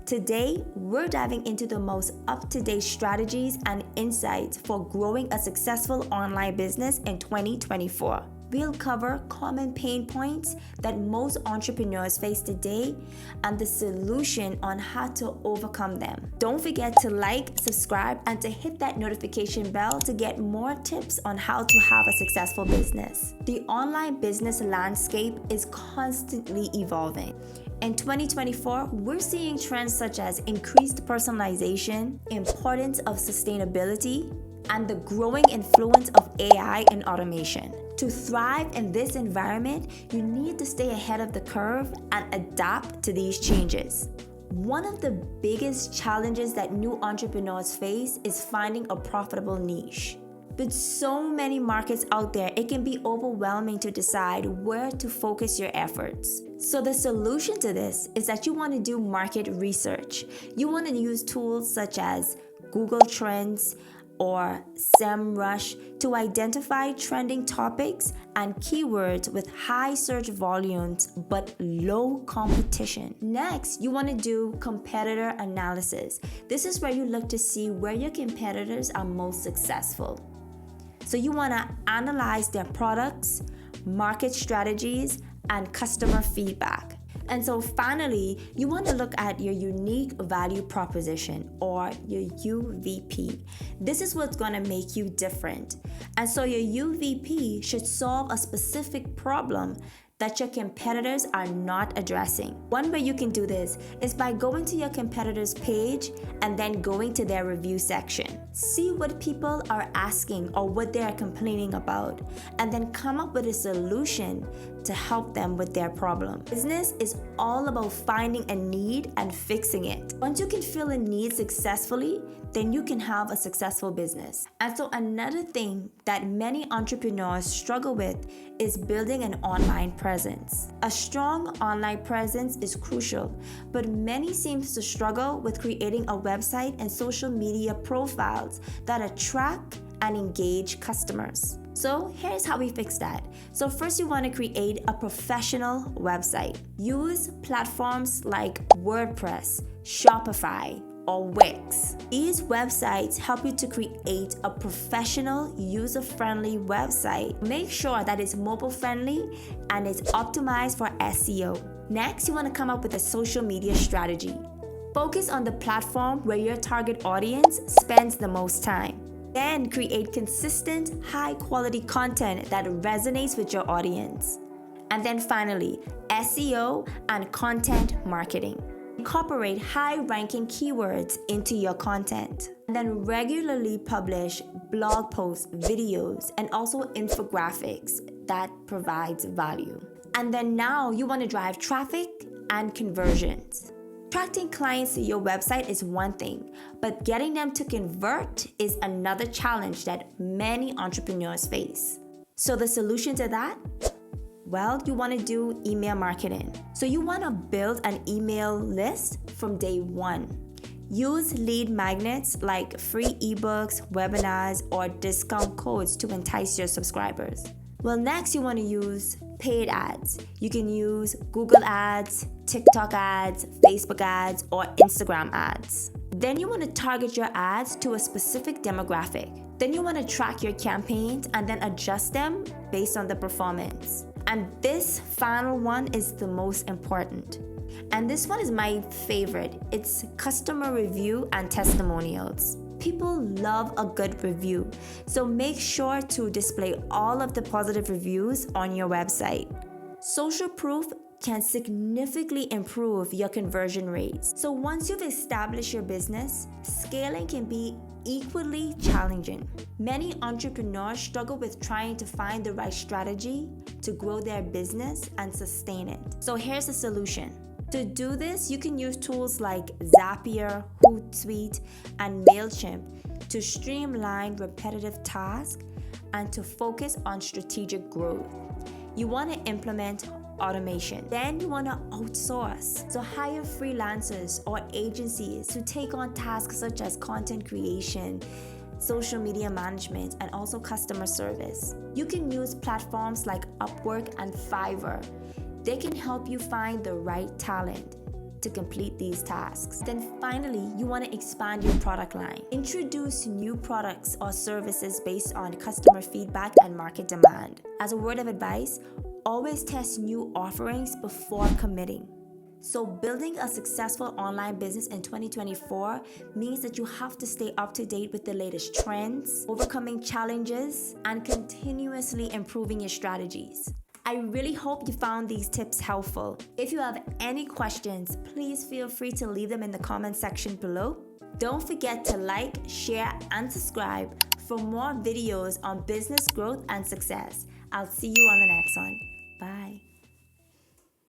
Today, we're diving into the most up-to-date strategies and insights for growing a successful online business in 2024. We'll cover common pain points that most entrepreneurs face today and the solution on how to overcome them. Don't forget to like, subscribe, and to hit that notification bell to get more tips on how to have a successful business. The online business landscape is constantly evolving. In 2024, we're seeing trends such as increased personalization, importance of sustainability, and the growing influence of AI and automation. To thrive in this environment, you need to stay ahead of the curve and adapt to these changes. One of the biggest challenges that new entrepreneurs face is finding a profitable niche. With so many markets out there, it can be overwhelming to decide where to focus your efforts. So the solution to this is that you want to do market research. You want to use tools such as Google Trends or SEMrush to identify trending topics and keywords with high search volumes but low competition. Next, you want to do competitor analysis. This is where you look to see where your competitors are most successful. So you want to analyze their products, market strategies, and customer feedback. And so finally, you want to look at your unique value proposition or your UVP. This is what's going to make you different. And so your UVP should solve a specific problem that your competitors are not addressing. One way you can do this is by going to your competitor's page and then going to their review section. See what people are asking or what they are complaining about, and then come up with a solution to help them with their problem. Business is all about finding a need and fixing it. Once you can fill a need successfully, then you can have a successful business. And so another thing that many entrepreneurs struggle with is building an online presence. A strong online presence is crucial, but many seem to struggle with creating a website and social media profiles that attract and engage customers. So here's how we fix that. So first, you want to create a professional website. Use platforms like WordPress, Shopify, or Wix. These websites help you to create a professional, user-friendly website. Make sure that it's mobile-friendly and it's optimized for SEO. Next, you want to come up with a social media strategy. Focus on the platform where your target audience spends the most time. Then create consistent, high-quality content that resonates with your audience. And then finally, SEO and content marketing. Incorporate high-ranking keywords into your content. And then regularly publish blog posts, videos, and also infographics that provides value. And then now you want to drive traffic and conversions. Attracting clients to your website is one thing, but getting them to convert is another challenge that many entrepreneurs face. So the solution to that? Well, you want to do email marketing. So you want to build an email list from day one. Use lead magnets like free ebooks, webinars, or discount codes to entice your subscribers. Well, next you want to use paid ads. You can use Google ads, TikTok ads, Facebook ads, or Instagram ads. Then you want to target your ads to a specific demographic. Then you want to track your campaigns and then adjust them based on the performance. And this final one is the most important. And this one is my favorite. It's customer review and testimonials. People love a good review, so make sure to display all of the positive reviews on your website. Social proof can significantly improve your conversion rates. So once you've established your business, scaling can be equally challenging. Many entrepreneurs struggle with trying to find the right strategy to grow their business and sustain it. So here's the solution. To do this, you can use tools like Zapier, Hootsuite, and MailChimp to streamline repetitive tasks and to focus on strategic growth. You want to implement automation. Then you want to outsource. So hire freelancers or agencies to take on tasks such as content creation, social media management, and also customer service. You can use platforms like Upwork and Fiverr. They can help you find the right talent to complete these tasks. Then finally, you want to expand your product line. Introduce new products or services based on customer feedback and market demand. As a word of advice, always test new offerings before committing. So building a successful online business in 2024 means that you have to stay up to date with the latest trends, overcoming challenges, and continuously improving your strategies. I really hope you found these tips helpful. If you have any questions, please feel free to leave them in the comment section below. Don't forget to like, share, and subscribe for more videos on business growth and success. I'll see you on the next one.